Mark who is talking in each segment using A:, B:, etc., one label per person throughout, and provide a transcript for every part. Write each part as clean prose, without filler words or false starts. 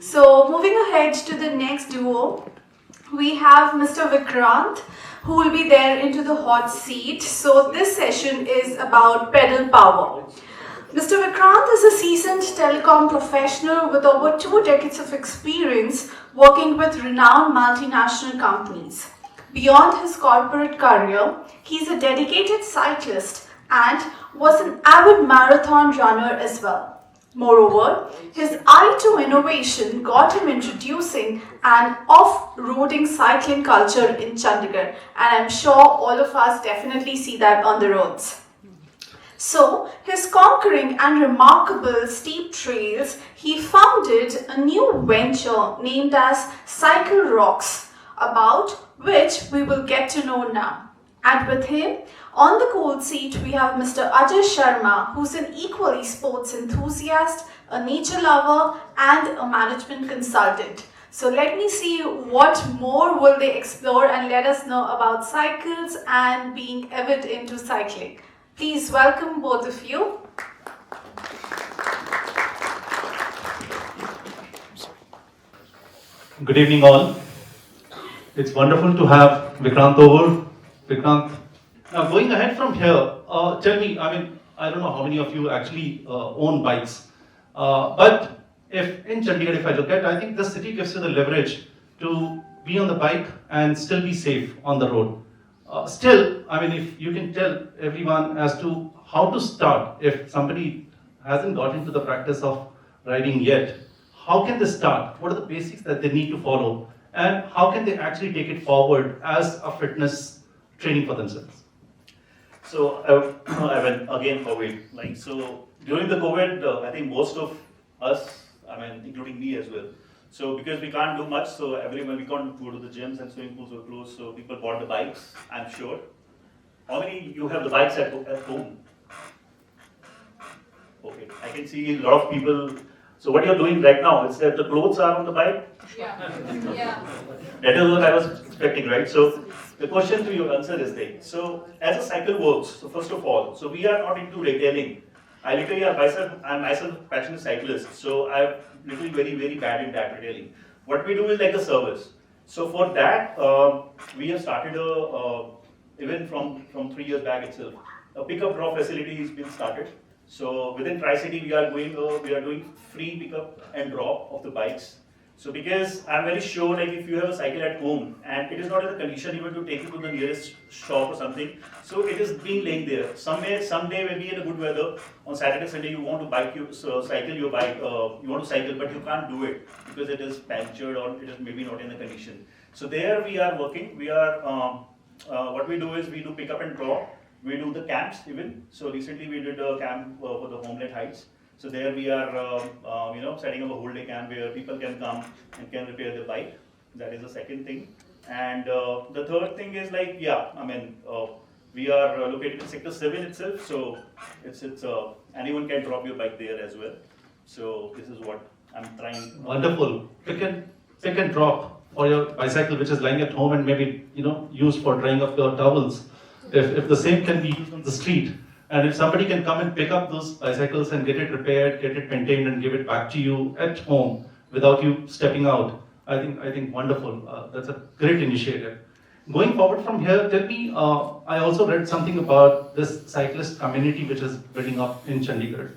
A: So moving ahead to the next duo, we have Mr. Vikrant, who will be there into the hot seat. So this session is about pedal power. Mr. Vikrant is a seasoned telecom professional with over 2 decades of experience working with renowned multinational companies. Beyond his corporate career, he's a dedicated cyclist and was an avid marathon runner as well. Moreover, his eye to innovation got him introducing an off-roading cycling culture in Chandigarh, and I'm sure all of us definitely see that on the roads. So, his conquering and remarkable steep trails, he founded a new venture named as Cycle Rocks, about which we will get to know now. And with him, on the cold seat, we have Mr. Ajay Sharma, who's an equally sports enthusiast, a nature lover, and a management consultant. So let me see what more will they explore and let us know about cycles and being avid into cycling. Please welcome both of you.
B: Good evening, all. It's wonderful to have Vikrant over. Vikrant, now going ahead from here, tell me, I don't know how many of you actually own bikes, but if in Chandigarh, if I look at, I think the city gives you the leverage to be on the bike and still be safe on the road. If you can tell everyone as to how to start, if somebody hasn't got into the practice of riding yet, how can they start? What are the basics that they need to follow? And how can they actually take it forward as a fitness training for themselves?
C: So, again, COVID. So during the COVID, I think most of us, including me as well. So because we can't do much, so everyone we can't go to the gyms and swimming pools were closed. So people bought the bikes. I'm sure. How many you have the bikes at home? Okay, I can see a lot of people. So what you're doing right now is that the clothes are on the bike.
A: Yeah.
C: That is what I was expecting, right? So the question to your answer is there. So as a cycle works, so first of all, so we are not into retailing. I'm myself a passionate cyclist, so I'm literally very, very bad in that retailing. What we do is like a service. So for that, we have started even from 3 years back itself, a pickup drop facility has been started. So within Tri-City, we are doing free pickup and drop of the bikes. So because I'm very sure, like if you have a cycle at home and it is not in the condition even to take it to the nearest shop or something, so it is being laying there. Someday maybe in a good weather, on Saturday, Sunday, you want to cycle your bike, you want to cycle, but you can't do it because it is punctured or it is maybe not in the condition. So there we are working. What we do is we do pick up and drop. We do the camps even. So recently we did a camp for the Homeland Heights. So there we are, setting up a whole day camp where people can come and can repair their bike. That is the second thing. And the third thing is we are located in Sector 7 itself. So it's anyone can drop your bike there as well. So this is what I'm trying.
B: Wonderful. Pick and drop for your bicycle, which is lying at home and maybe used for drying up your towels. If the same can be used on the street, and if somebody can come and pick up those bicycles and get it repaired, get it maintained, and give it back to you at home without you stepping out, I think wonderful. That's a great initiative. Going forward from here, tell me. I also read something about this cyclist community which is building up in Chandigarh.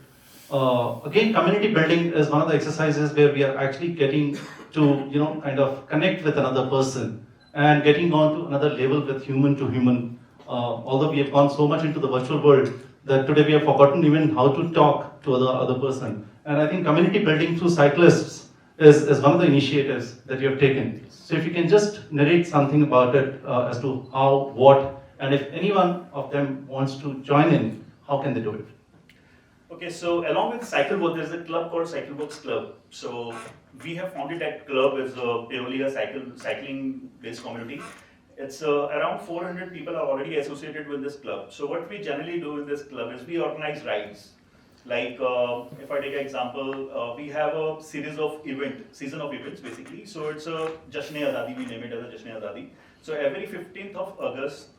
B: Again, community building is one of the exercises where we are actually getting to kind of connect with another person and getting on to another level with human to human. Although we have gone so much into the virtual world that today we have forgotten even how to talk to other person. And I think community building through cyclists is one of the initiatives that you have taken. So if you can just narrate something about it as to how, what, and if any one of them wants to join in, how can they do it?
C: Okay, so along with Cycle Work, there's a club called Cycle Works Club. So we have founded that club as purely a cycling-based community. It's around 400 people are already associated with this club. So what we generally do in this club is we organize rides. Like if I take an example, we have a season of events basically. So it's a Jashn-e-Azadi, we name it as a Jashn-e-Azadi. So every 15th of August,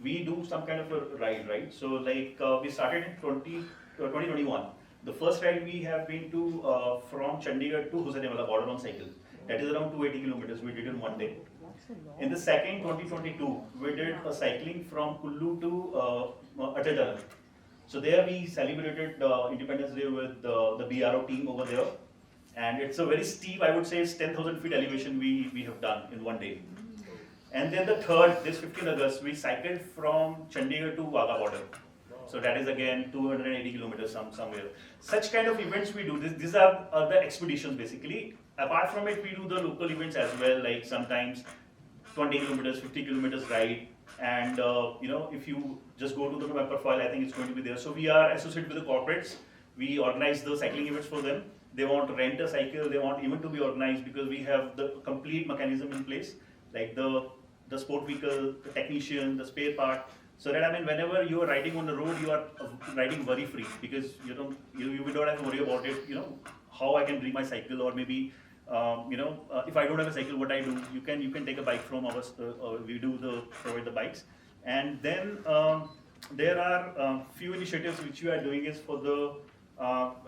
C: we do some kind of a ride, right? So like we started in 2021. The first ride we have been to from Chandigarh to Hossainwala border on cycle. That is around 280 kilometers we did in one day. In the second 2022, we did a cycling from Kullu to Ajay. So there we celebrated Independence Day with the BRO team over there. And it's a very steep, I would say it's 10,000 feet elevation we have done in one day. And then the third, this 15th August, we cycled from Chandigarh to Wagah border. So that is again 280 kilometers somewhere. Such kind of events we do. These are the expeditions basically. Apart from it, we do the local events as well, like sometimes 20 kilometers, 50 kilometers ride. And if you just go to the web profile, I think it's going to be there. So we are associated with the corporates. We organize the cycling events for them. They want to rent a cycle. They want even to be organized because we have the complete mechanism in place, like the sport vehicle, the technician, the spare part. So that whenever you are riding on the road, you are riding worry free because you don't have to worry about it. How I can bring my cycle, or maybe if I don't have a cycle, what I do? You can take a bike from us. We provide the bikes, and then there are few initiatives which we are doing is for the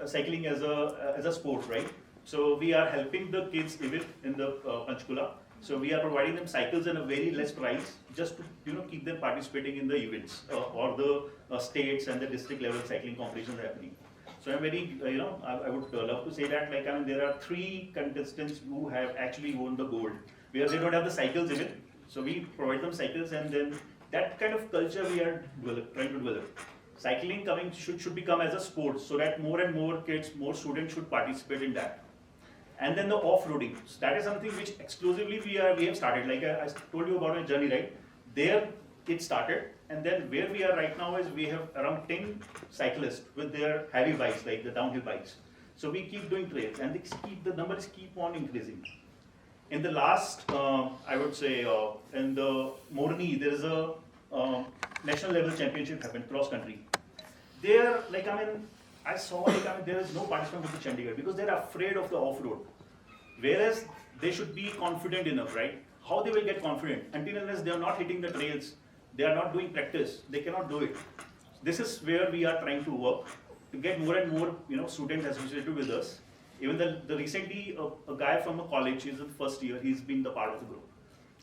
C: cycling as a sport, right? So we are helping the kids even in the Panchkula. So we are providing them cycles in a very less price, just to keep them participating in the events or the states and the district level cycling competitions happening. So I'm very, I would love to say that there are 3 contestants who have actually won the gold, where they don't have the cycles even. So we provide them cycles, and then that kind of culture we are trying to develop. Cycling should become as a sport, so that more and more kids, more students should participate in that. And then the off-roading. So that is something which exclusively we have started. Like I told you about my journey, right? There it started, and then where we are right now is we have around 10 cyclists with their heavy bikes, like the downhill bikes. So we keep doing trails, and the numbers keep on increasing. In the last, I would say, in the Morni, there is a national level championship happened cross country. There, I saw there is no participant from the Chandigarh because they are afraid of the off-road. Whereas they should be confident enough, right? How they will get confident? Until unless they are not hitting the trails, they are not doing practice, they cannot do it. This is where we are trying to work to get more and more students associated with us. Even the recently a guy from a college, he's in first year, he's been the part of the group.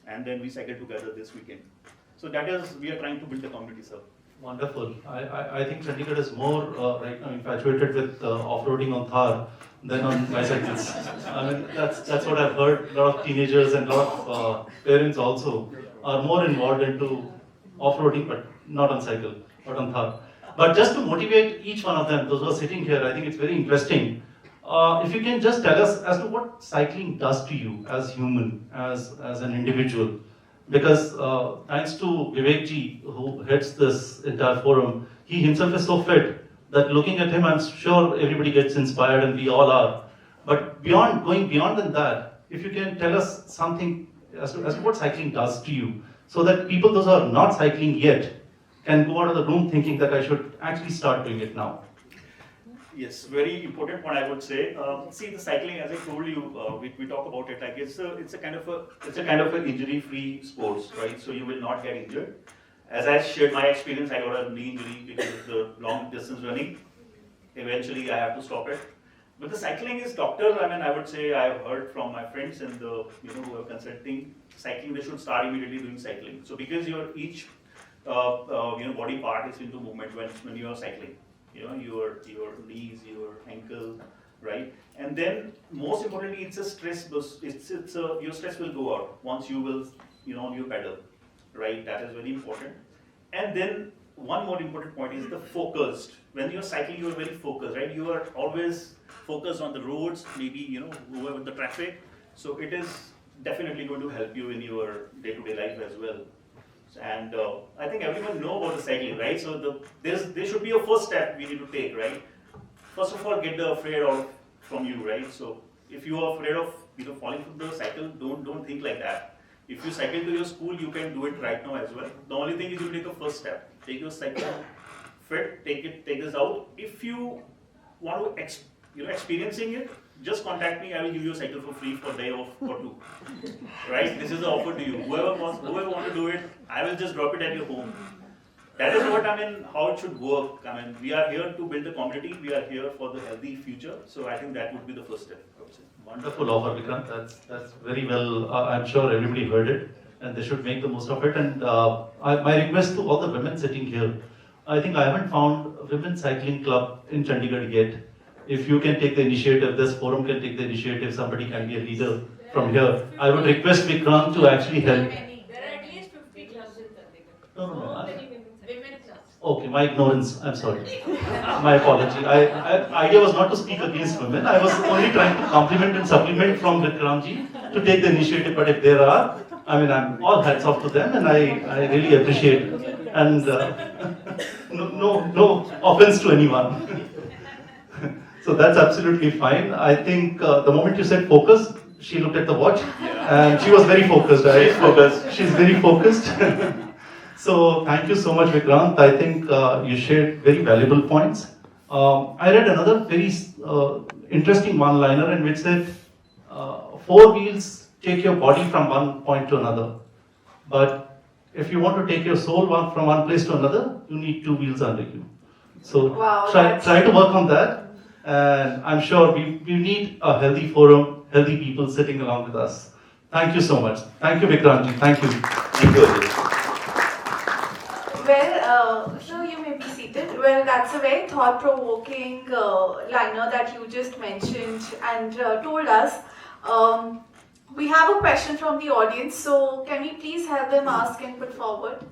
C: And then we cycled together this weekend. So that is, we are trying to build the community, sir.
B: Wonderful. I think Chandigarh is more right now infatuated with off-roading on Thar than on bicycles. That's what I've heard. A lot of teenagers and a lot of parents also are more involved into off-roading, but not on cycle, but on Thar. But just to motivate each one of them, those who are sitting here, I think it's very interesting. If you can just tell us as to what cycling does to you as human, as an individual. Because thanks to Vivekji, who heads this entire forum, he himself is so fit that looking at him, I'm sure everybody gets inspired, and we all are. But going beyond than that, if you can tell us something as to what cycling does to you, so that people, those who are not cycling yet, can go out of the room thinking that I should actually start doing it now.
C: Yes, very important point I would say. See, the cycling, as I told you, we talk about it. Like it's a kind of an injury-free sports, right? So you will not get injured. As I shared my experience, I got a knee injury because of the long distance running. Eventually, I have to stop it. But the cycling is doctor. I would say I've heard from my friends and the who are consulting cycling, they should start immediately doing cycling. So because your each body part is into movement when you are cycling. Your knees, your ankle, right? And then most importantly, it's a stress boost. Your stress will go out once you will, on your pedal, right? That is very important. And then one more important point is the focused. When you're cycling, you're very focused, right? You are always focused on the roads, maybe, over the traffic. So it is definitely going to help you in your day-to-day life as well. And I think everyone know about the cycling, right? So there should be a first step we need to take, right? First of all, get the afraid of from you, right? So if you are afraid of falling from the cycle, don't think like that. If you cycle to your school, you can do it right now as well. The only thing is you take a first step. Take your cycle fit, take this out. If you want to experiencing it, just contact me. I will give you a cycle for free for a day or 2. Right? This is the offer to you. Whoever want to do it, I will just drop it at your home. that is what I mean, how it should work. I mean, we are here to build a community, we are here for the healthy future. So I think that would be the first step, I would say.
B: Wonderful offer, Vikrant. That's very well. I'm sure everybody heard it, and they should make the most of it. And my request to all the women sitting here, I think I haven't found a women's cycling club in Chandigarh yet. If you can take the initiative, this forum can take the initiative. Somebody can be a leader from here. I would request Vikrant to actually help.
D: There are at least 50 clubs in Chandigarh.
B: No.
D: Women clubs.
B: Okay, my ignorance. I'm sorry. My apology. Idea was not to speak against women. I was only trying to compliment and supplement from Vikrantji to take the initiative. But if there are, I mean, I'm all hats off to them, and I really appreciate it. And no offense to anyone. So that's absolutely fine. I think the moment you said focus, she looked at the watch, and she was very focused. Right?
C: She's focused.
B: She's very focused. So thank you so much, Vikrant. I think you shared very valuable points. I read another very interesting one-liner in which said, four wheels take your body from one point to another. But if you want to take your soul from one place to another, you need two wheels under you. So
A: Wow,
B: try to work on that. And I'm sure we need a healthy forum, healthy people sitting along with us. Thank you so much. Thank you, Vikrantji. Thank you.
C: Thank you, Ajay.
A: Well, so you may be seated. Well, that's a very thought-provoking liner that you just mentioned and told us. We have a question from the audience, so can we please have them ask and put forward?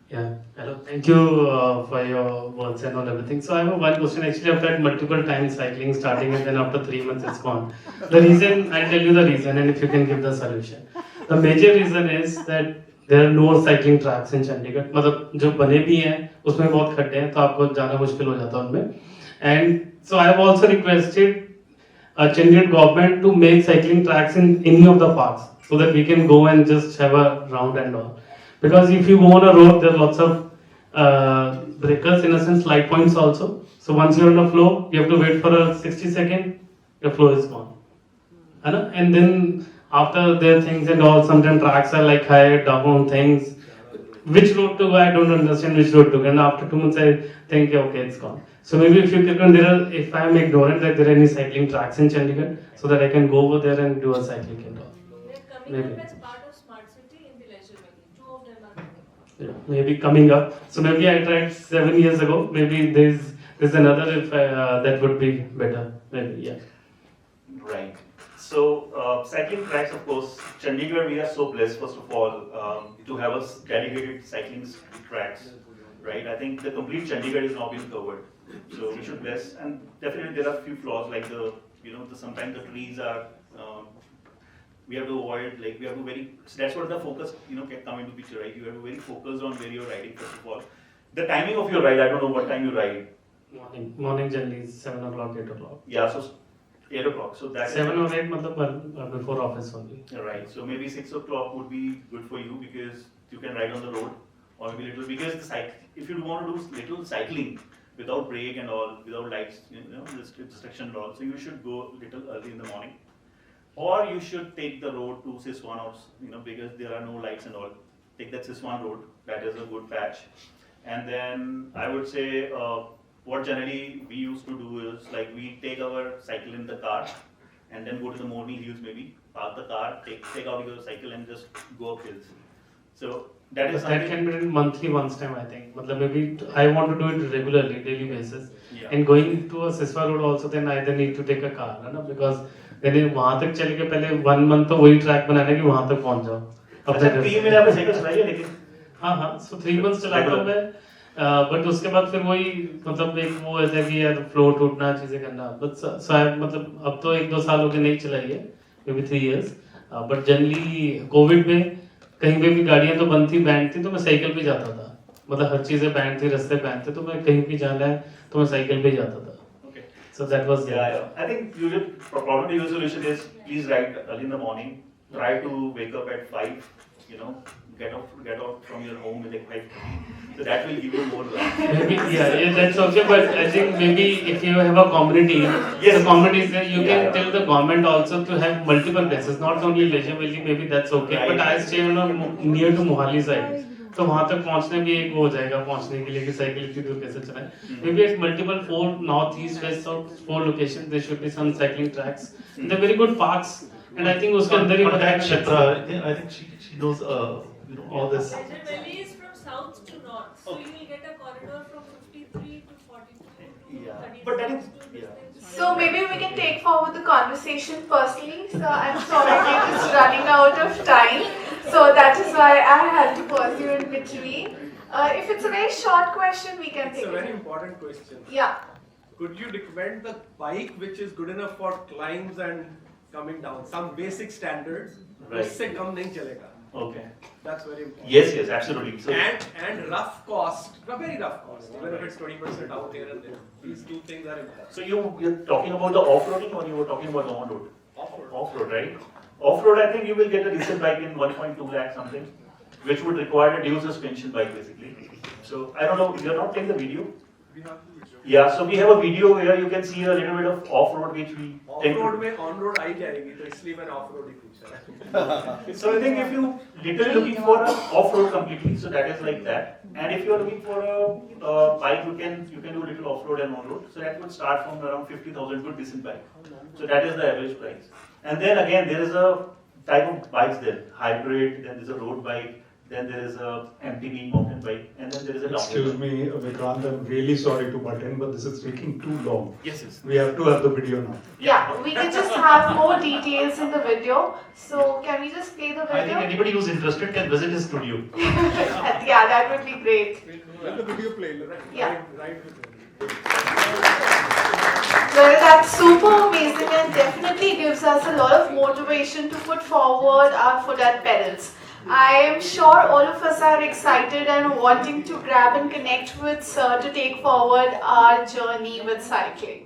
E: Yeah, hello. Thank you for your words and all everything. So I have one question. Actually, I've tried multiple times cycling, starting and then after 3 months it's gone. The reason, I'll tell you the reason, and if you can give the solution. The major reason is that there are no cycling tracks in Chandigarh. मतलब जो बने भी हैं, उसमें बहुत खड्डे हैं, तो आपको जाना मुश्किल हो जाता है उनमें. And so I have also requested Chandigarh government to make cycling tracks in any of the parks, so that we can go and just have a round and all. Because if you go on a road, there are lots of breakers, in a sense, light points also. So once you're on the flow, you have to wait for a 60-second, the flow is gone. And then after there are things and all, sometimes tracks are like high, down things. Which road to go, I don't understand which road to go. And after 2 months, I think, okay, it's gone. So maybe if you can, if I am ignorant that there are any cycling tracks in Chandigarh, so that I can go over there and do a cycling and all.
D: They're coming
E: Maybe.
D: up as part of Smart City in the leisure valley. 2 of them are coming up.
E: Yeah, maybe coming up. So maybe I tried 7 years ago. Maybe there's another if that would be better. Maybe yeah.
C: Right. So, cycling tracks, of course, Chandigarh, we are so blessed, first of all, to have a dedicated cycling tracks, right? I think the complete Chandigarh is now being covered. So, we should bless, and definitely there are a few flaws, like sometimes the trees are, we have to avoid, like, we have to so that's what the focus, can come into picture, right? You have to be very focused on where you're riding, first of all. The timing of your ride, I don't know what time you ride.
E: Morning generally is 7 o'clock, 8 o'clock.
C: Yeah, so 8 o'clock. So that
E: 7 or 8 before office only.
C: Right. So maybe 6 o'clock would be good for you because you can ride on the road, or maybe little because if you want to do little cycling without brake and all, without lights, distraction and all, so you should go little early in the morning, or you should take the road to Siswan, or because there are no lights and all. Take that Siswan road. That is a good patch. And then I would say. What generally we used to do is like we take our cycle in the car and then go to the morning hills, maybe park the car, take out your cycle and just go up hills. So that is
E: that can be done monthly once time I think. Maybe I want to do it regularly, daily basis.
C: Yeah.
E: And going to a Siswa road also, then I need to take a car, because then वहाँ तक चले के पहले 1 month तो वही track बनाने की वहाँ तक पहुँच जाओ.
C: अच्छा 3 महीने आपने साइकिल चलाई है लेकिन.
E: हाँ, so 3 months चलाता हूँ मैं. बट उसके बाद फिर वही एक वो ऐसा कि यार फ्लो टूटना चीजें करना बट अब तो 1-2 साल हो गए नहीं चलाई है may be 3 years but generally Covid में कहीं पे भी गाड़ियां तो बंद थी बैंड थी तो मैं साइकिल पे जाता था हर चीजें बैंड थी रास्ते बैंड थे तो मैं कहीं भी जाना है तो मैं साइकिल पे जाता था so that was
C: I think probably your solution is please ride early in the morning, try to wake up at 5, get out from your home at like 5:30. So that will give you more life.
E: Maybe, yeah, that's okay. But I think maybe if you have a community,
C: yes,
E: the community is there, you can
C: yeah.
E: tell the government also to have multiple places, not only leisure valley. Maybe that's okay.
C: Right.
E: But I stay near to Mohali side. तो वहां तक पहुंचने भी एक वो हो जाएगा पहुंचने के लिए कि साइकिल इतनी दूर कैसे चलाएं. Maybe at multiple 4 north, east, west, south 4 locations there should be some cycling tracks. They're very good parks, and I think उसके अंदर ही
B: Contact Shipra. I think she knows all this.
D: Ajay Valley is from south to north, so you will get a corridor from 53 to 42 to
C: Yeah.
D: 36
C: But that is-
D: to
C: yeah.
A: So maybe we can take forward the conversation personally. So I'm sorry we're just running out of time. So that is why I had to pause you in between. If it's a very short question, we can
F: It's
A: take
F: a very
A: it.
F: important question.
A: Yeah.
F: Could you recommend the bike which is good enough for climbs and coming down? Some basic standards.
C: Right.
F: उससे कम नहीं चलेगा.
C: Okay.
F: That's very important.
C: Yes, absolutely. So,
F: And rough cost, a very rough cost, even if it's 20% out here and there. These two things are important.
C: so you're talking about the off-roading or you were talking about the on-road?
F: Off-road.
C: Off-road, right? Off-road, I think you will get a decent bike in 1.2 lakh something, which would require a dual suspension bike basically. So I don't know, you're not playing the video?
F: We have to video.
C: Yeah, so we have a video where you can see a little bit of off-road which we tend
F: Off-road
C: to.
F: में on-road आई जाएगी तो इसलिए मैंने off-road ही पूछा.
C: So I think if you literally looking for a off-road completely, so that is like that. And if you are looking for a bike, you can do a little off-road and on-road. So that would start from around 50,000 to a decent bike. So that is the average price. And then again, there is a type of bikes there, hybrid. Then there is a road bike. Then there is a MTB mountain bike, and then there is a downhill
G: Excuse
C: bike.
G: me, Vikrant, I'm really sorry to butt in, but this is taking too long.
C: Yes, yes.
G: We have to have the video now.
A: Yeah, we can just have more details in the video. So can we just play the
B: I think
A: video?
B: anybody who's interested can visit his studio.
A: Yeah, that would be great.
F: When the video play, right?
A: Yeah.
F: Right with it.
A: Well, that's super amazing and definitely gives us a lot of motivation to put forward our foot at pedals. I am sure all of us are excited and wanting to grab and connect with Sir to take forward our journey with cycling.